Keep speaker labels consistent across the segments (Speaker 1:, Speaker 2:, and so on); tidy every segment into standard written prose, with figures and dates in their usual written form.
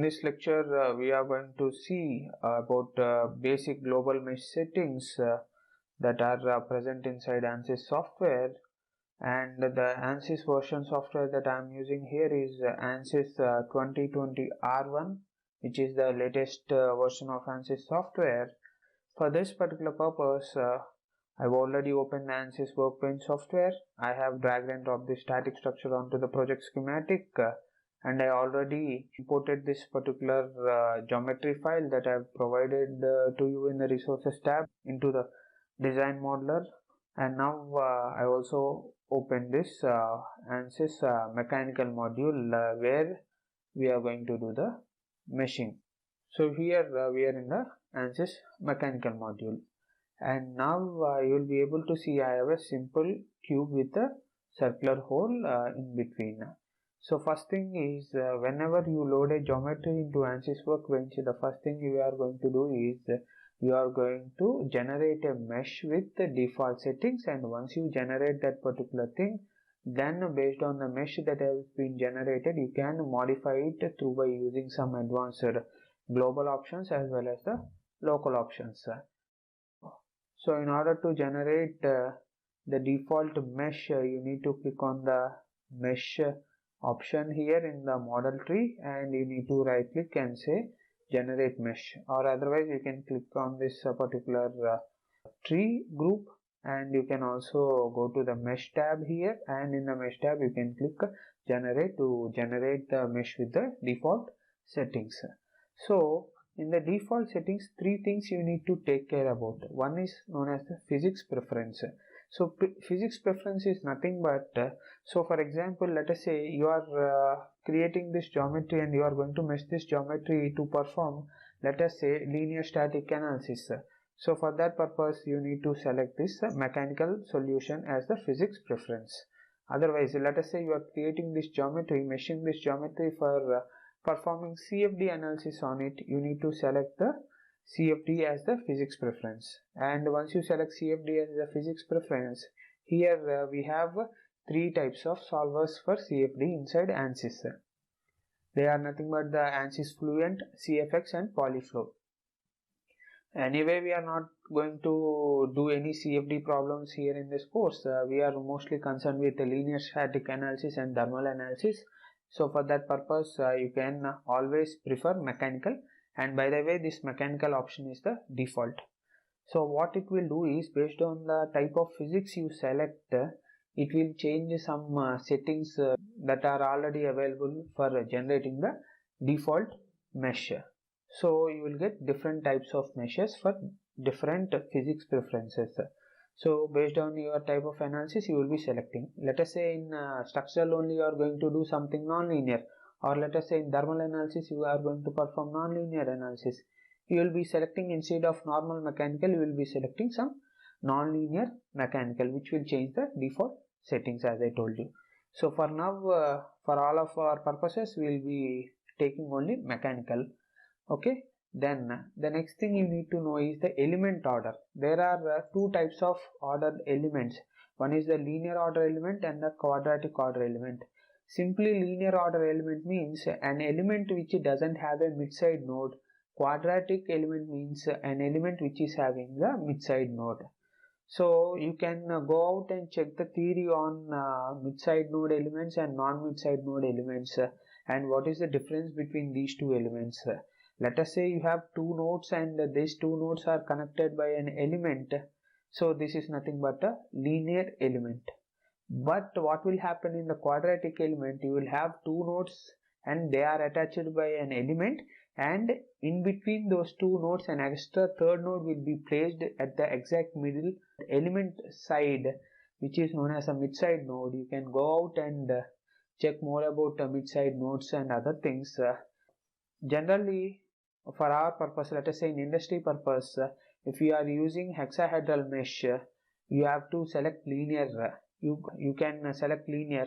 Speaker 1: this lecture, we are going to see about basic global mesh settings that are present inside Ansys software. And the Ansys version software that I am using here is Ansys 2020 R1, which is the latest version of Ansys software. For this particular purpose, I've already opened the Ansys Workbench software. I have dragged and dropped the static structure onto the project schematic. And I already imported this particular geometry file that I have provided to you in the resources tab into the design modeler. And now I also opened this Ansys mechanical module where we are going to do the meshing. So here we are in the Ansys mechanical module, and now you will be able to see I have a simple cube with a circular hole in between. So first thing is whenever you load a geometry into Ansys Workbench, the first thing you are going to do is you are going to generate a mesh with the default settings, and once you generate that particular thing, then based on the mesh that has been generated, you can modify it through by using some advanced global options as well as the local options. So in order to generate the default mesh, you need to click on the mesh option here in the model tree, and you need to right click and say generate mesh, or otherwise you can click on this particular tree group, and you can also go to the mesh tab here, and in the mesh tab you can click generate to generate the mesh with the default settings. So in the default settings, three things you need to take care about. One is known as the physics preference. So physics preference is nothing but, so for example, let us say you are creating this geometry and you are going to mesh this geometry to perform, let us say, linear static analysis. So for that purpose you need to select this mechanical solution as the physics preference. Otherwise, let us say you are creating this geometry, meshing this geometry for performing CFD analysis on it, you need to select the CFD as the physics preference. And once you select CFD as the physics preference, here we have three types of solvers for CFD inside Ansys. They are nothing but the Ansys Fluent, CFX and Polyflow. Anyway, we are not going to do any CFD problems here in this course. We are mostly concerned with the linear static analysis and thermal analysis. So for that purpose, you can always prefer mechanical, and by the way, this mechanical option is the default. So what it will do is, based on the type of physics you select, it will change some settings that are already available for generating the default mesh. So you will get different types of meshes for different physics preferences. So based on your type of analysis, you will be selecting. Let us say in structural only you are going to do something non-linear, or let us say in thermal analysis you are going to perform non-linear analysis. You will be selecting, instead of normal mechanical, you will be selecting some non-linear mechanical, which will change the default settings as I told you. So for now, for all of our purposes, we will be taking only mechanical. Okay. Then the next thing you need to know is the element order. There are two types of ordered elements. One is the linear order element and the quadratic order element. Simply, linear order element means an element which doesn't have a mid-side node. Quadratic element means an element which is having the mid-side node. So you can go out and check the theory on mid-side node elements and non-mid-side node elements, and what is the difference between these two elements. Let us say you have two nodes and these two nodes are connected by an element. So this is nothing but a linear element. But what will happen in the quadratic element, you will have two nodes and they are attached by an element, and in between those two nodes an extra third node will be placed at the exact middle element side, which is known as a mid-side node. You can go out and check more about mid-side nodes and other things. Generally, for our purpose, let us say in industry purpose, if you are using hexahedral mesh, you have to select linear. You can select linear,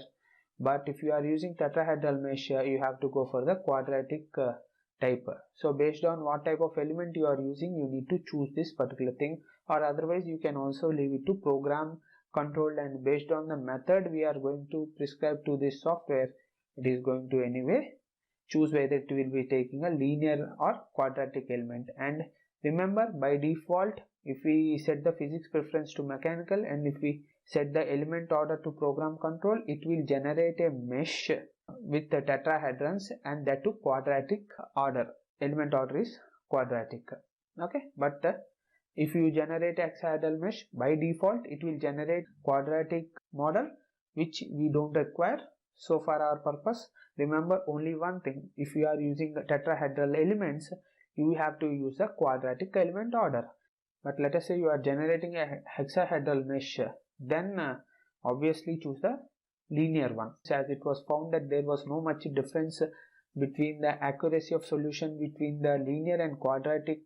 Speaker 1: but if you are using tetrahedral mesh, you have to go for the quadratic type. So based on what type of element you are using, you need to choose this particular thing, or otherwise you can also leave it to program controlled, and based on the method we are going to prescribe to this software, it is going to anyway choose whether it will be taking a linear or quadratic element. And remember, by default, if we set the physics preference to mechanical and if we set the element order to program control, it will generate a mesh with the tetrahedrons, and that to quadratic order. Element order is quadratic. Okay, but if you generate hexahedral mesh, by default it will generate quadratic model, which we don't require. So for our purpose, remember only one thing: if you are using tetrahedral elements, you have to use the quadratic element order. But let us say you are generating a hexahedral mesh, then obviously choose the linear one, as it was found that there was no much difference between the accuracy of solution between the linear and quadratic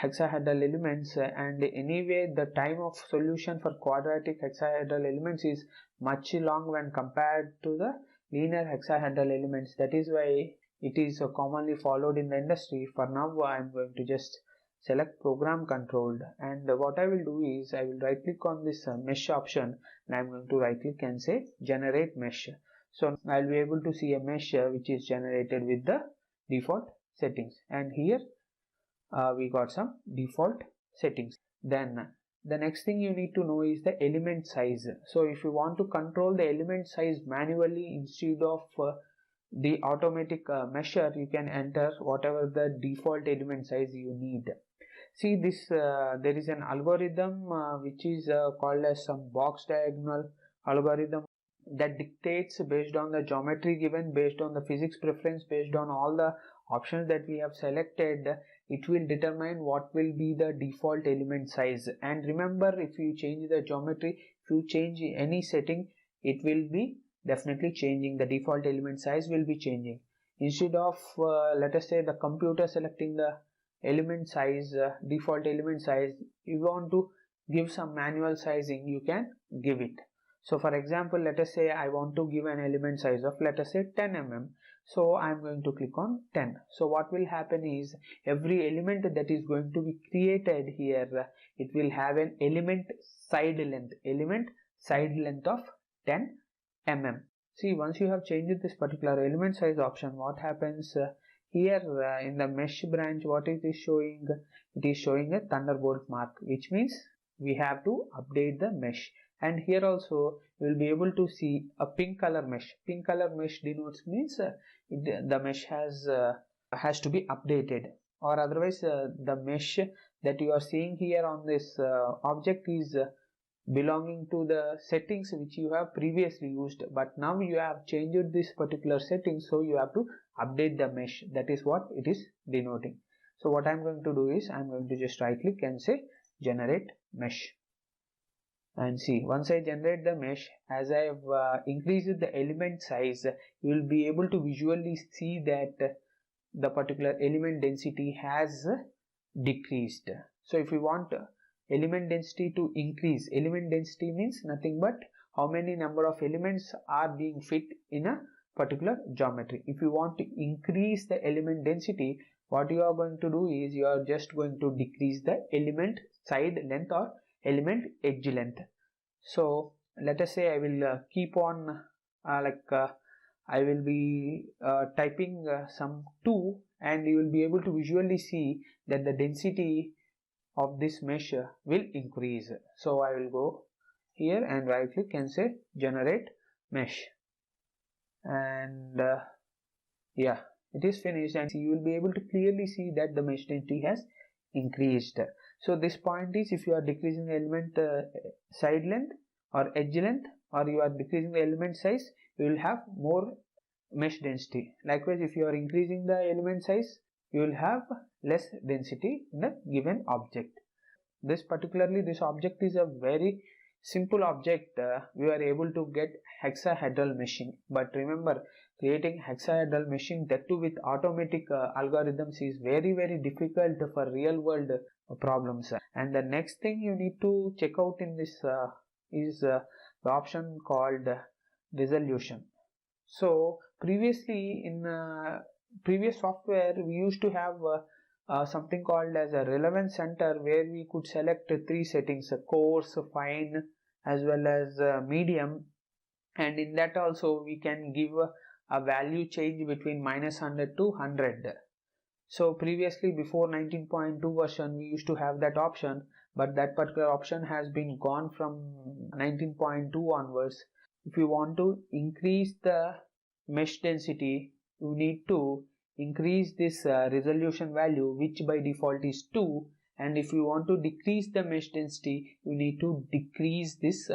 Speaker 1: hexahedral elements, and anyway the time of solution for quadratic hexahedral elements is much long when compared to the linear hexahedral elements. That is why it is commonly followed in the industry. For now I am going to just select program controlled, and what I will do is I will right click on this mesh option, and I am going to right click and say generate mesh. So I will be able to see a mesh which is generated with the default settings, and here we got some default settings. Then the next thing you need to know is the element size. So if you want to control the element size manually instead of the automatic measure, you can enter whatever the default element size you need. See this, there is an algorithm which is called as some box diagonal algorithm, that dictates based on the geometry given, based on the physics preference, based on all the options that we have selected, it will determine what will be the default element size. And remember, if you change the geometry, if you change any setting, it will be definitely changing. The default element size will be changing. Instead of let us say the computer selecting the element size, default element size, you want to give some manual sizing, you can give it. So for example, let us say I want to give an element size of, let us say 10 mm. So I am going to click on 10. So what will happen is, every element that is going to be created here, it will have an element side length of 10 mm. See, once you have changed this particular element size option, what happens here in the mesh branch, what it is showing? It is showing a thunderbolt mark, which means we have to update the mesh. And here also you will be able to see a pink color mesh. Pink color mesh denotes means the mesh has to be updated, or otherwise the mesh that you are seeing here on this object is belonging to the settings which you have previously used, but now you have changed this particular setting, so you have to update the mesh. That is what it is denoting. So what I am going to do is I am going to just right click and say generate mesh. And see, once I generate the mesh, as I have increased the element size, you will be able to visually see that the particular element density has decreased. So if you want element density to increase, element density means nothing but how many number of elements are being fit in a particular geometry. If you want to increase the element density, what you are going to do is you are just going to decrease the element side length or element edge length. So let us say I will keep on I will be typing some 2, and you will be able to visually see that the density of this mesh will increase. So I will go here and right click and say generate mesh, and yeah, it is finished, and you will be able to clearly see that the mesh density has increased. So this point is, if you are decreasing the element side length or edge length, or you are decreasing the element size, you will have more mesh density. Likewise, if you are increasing the element size, you will have less density in the given object. This object is a very simple object. We are able to get hexahedral meshing, but remember, creating hexahedral meshing, that too with automatic algorithms, is very difficult for real world problems. And the next thing you need to check out in this is the option called resolution. So previously in previous software, we used to have something called as a relevance center, where we could select 3 settings: coarse, fine, as well as medium. And in that also we can give a value change between -100 to 100. So previously, before 19.2 version, we used to have that option, but that particular option has been gone from 19.2 onwards. If you want to increase the mesh density, you need to increase this resolution value, which by default is 2, and if you want to decrease the mesh density, you need to decrease this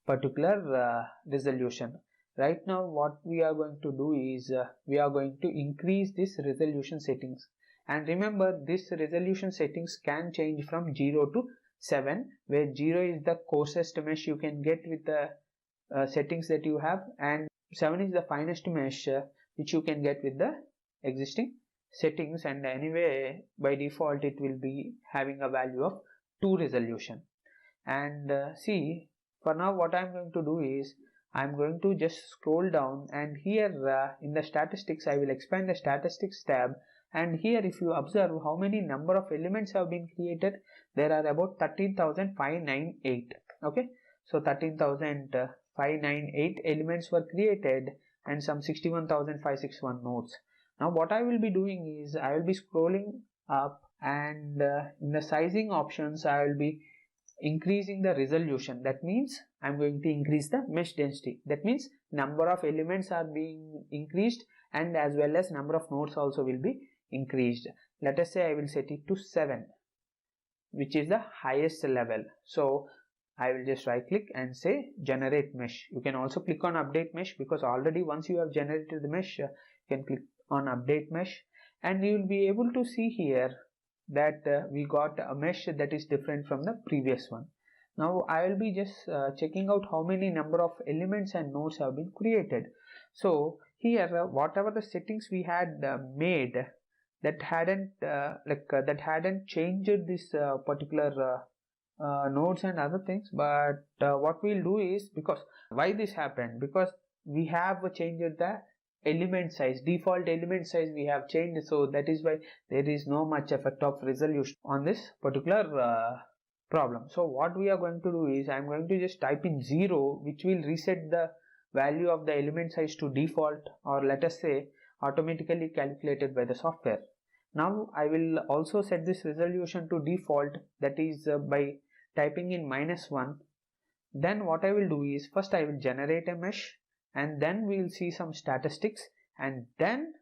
Speaker 1: particular resolution. Right now what we are going to do is we are going to increase this resolution settings, and remember this resolution settings can change from 0 to 7, where 0 is the coarsest mesh you can get with the settings that you have, and 7 is the finest mesh which you can get with the existing settings, and anyway by default it will be having a value of 2 resolution. And see, for now what I'm going to do is I'm going to just scroll down, and here in the statistics I will expand the statistics tab, and here if you observe how many number of elements have been created, there are about 13,598. okay, so 13,598 elements were created and some 61,561 nodes. Now what I will be doing is I will be scrolling up, and in the sizing options I will be increasing the resolution. That means I'm going to increase the mesh density. That means number of elements are being increased, and as well as number of nodes also will be increased. Let us say I will set it to 7, which is the highest level. So I will just right click and say generate mesh. You can also click on update mesh, because already once you have generated the mesh, you can click on update mesh, and you will be able to see here that we got a mesh that is different from the previous one. Now I will be just checking out how many number of elements and nodes have been created. So here whatever the settings we had made, that hadn't changed this particular nodes and other things, but what we'll do is, because why this happened, because we have changed the element size, default element size we have changed, so that is why there is no much effect of resolution on this particular problem. So what we are going to do is I'm going to just type in 0, which will reset the value of the element size to default, or let us say automatically calculated by the software. Now I will also set this resolution to default, that is by typing in -1. Then what I will do is first I will generate a mesh, and then we will see some statistics, and then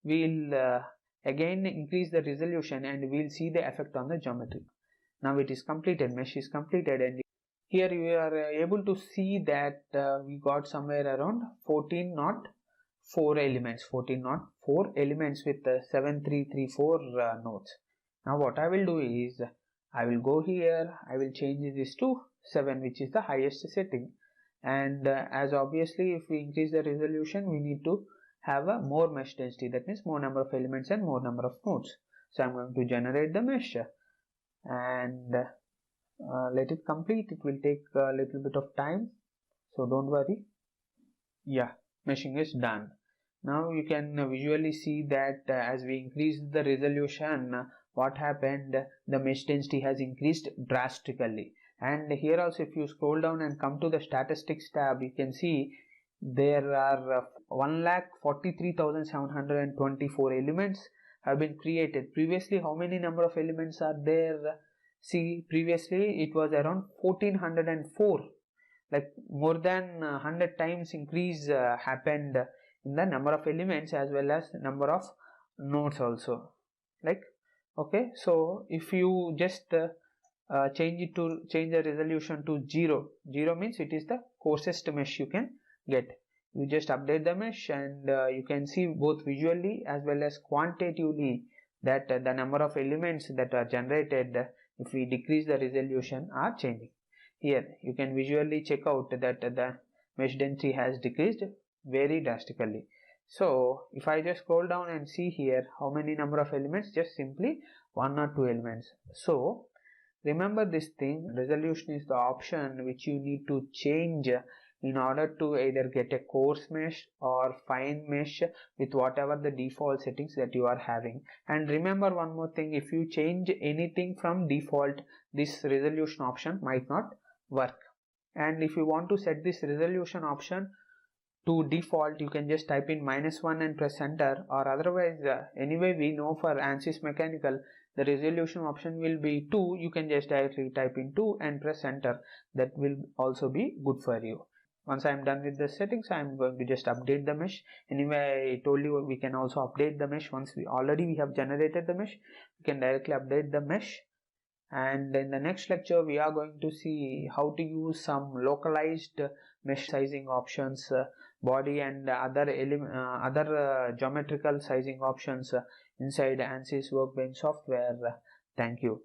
Speaker 1: we will again increase the resolution, and we will see the effect on the geometry. Now it is completed, mesh is completed, and here you are able to see that we got somewhere around 1404 elements with 7334 nodes. Now what I will do is I will go here, I will change this to 7, which is the highest setting, and as obviously if we increase the resolution, we need to have a more mesh density, that means more number of elements and more number of nodes. So I'm going to generate the mesh, and let it complete. It will take a little bit of time, so don't worry. Yeah, meshing is done. Now you can visually see that as we increase the resolution, what happened, the mesh density has increased drastically. And here also if you scroll down and come to the statistics tab, you can see there are 1,43,724 elements have been created. Previously how many number of elements are there? See, previously it was around 1404, like more than 100 times increase happened in the number of elements as well as number of nodes also. Like, okay, so if you just change the resolution to 0 means it is the coarsest mesh you can get. You just update the mesh, and you can see both visually as well as quantitatively that the number of elements that are generated if we decrease the resolution are changing. Here you can visually check out that the mesh density has decreased very drastically. So if I just scroll down and see here how many number of elements, just simply 1 or 2 elements. So remember this thing, resolution is the option which you need to change in order to either get a coarse mesh or fine mesh with whatever the default settings that you are having. And remember one more thing, if you change anything from default, this resolution option might not work. And if you want to set this resolution option to default, you can just type in -1 and press enter, or otherwise anyway we know for Ansys mechanical the resolution option will be 2. You can just directly type in 2 and press enter. That will also be good for you. Once I am done with the settings, I am going to just update the mesh. Anyway, I told you we can also update the mesh. Once we have generated the mesh, we can directly update the mesh. And in the next lecture we are going to see how to use some localized mesh sizing options, body and other geometrical sizing options inside Ansys Workbench software. Thank you.